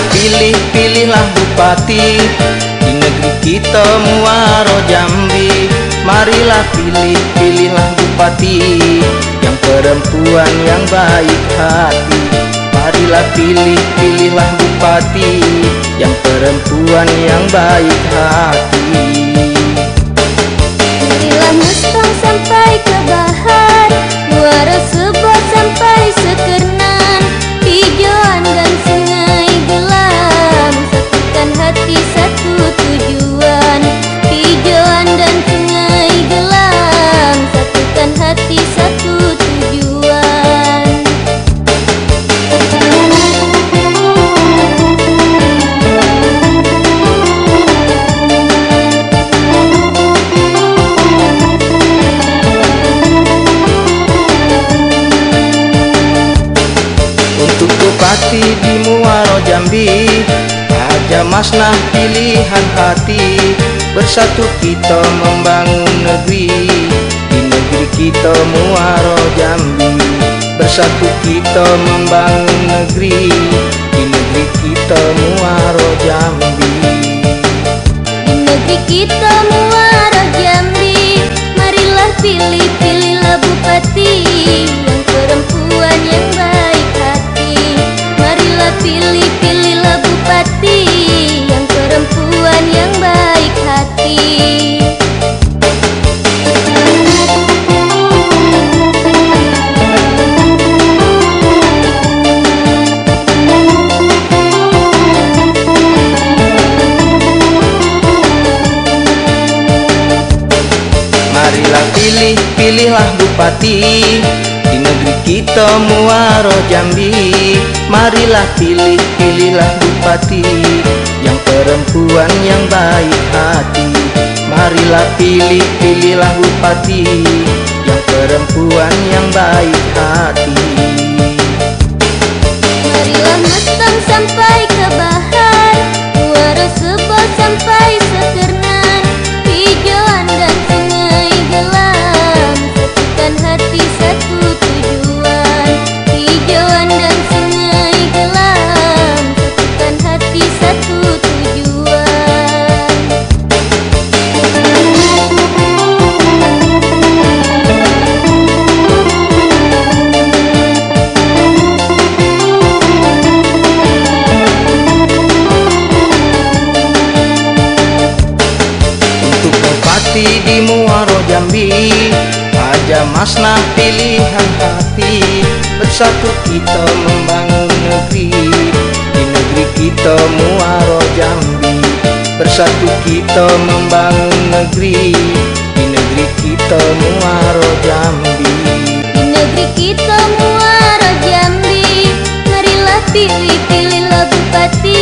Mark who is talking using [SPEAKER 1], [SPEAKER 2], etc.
[SPEAKER 1] Marilah pilih, pilihlah bupati di negeri kita Muaro Jambi. Marilah pilih, pilihlah bupati yang perempuan yang baik hati. Marilah pilih, pilihlah bupati yang perempuan yang baik hati.
[SPEAKER 2] Marilah Mustang sampai ke Bahar, Muaro Sebo sampai Sekernan, hijauan dan sungai gelam, satukan hati satu tujuan. Hijauan dan sungai gelam, satukan hati satu tujuan.
[SPEAKER 1] Untuk bupati di Muaro Jambi, Haja Masnah pilihan hati. Bersatu kita membangun negeri di negeri kita Muaro Jambi. Bersatu kita membangun negeri di negeri kita Muaro Jambi.
[SPEAKER 2] Di negeri kita Muaro Jambi, marilah pilih, pilihlah bupati yang perempuan yang baik hati. Marilah pilih, pilihlah bupati yang perempuan yang baik hati.
[SPEAKER 1] Marilah pilih, pilihlah bupati di negeri kita Muaro Jambi. Marilah pilih, pilihlah bupati yang perempuan yang baik hati. Marilah pilih, pilihlah bupati yang perempuan yang baik hati.
[SPEAKER 2] Marilah Mustang sampai ke Bahar, Muaro Sebo sampai Sekernan, hijauan dan sungai gelam, satukan hati satu tujuan. Hijauan dan sungai gelam, satukan hati satu tujuan.
[SPEAKER 1] Untuk bupati di Muaro Jambi, Haja Masnah pilihan hati. Bersatu kita membangun negeri di negeri kita Muaro Jambi. Bersatu kita membangun negeri di negeri kita Muaro Jambi.
[SPEAKER 2] Di negeri kita Muaro Jambi, marilah pilih, pilihlah bupati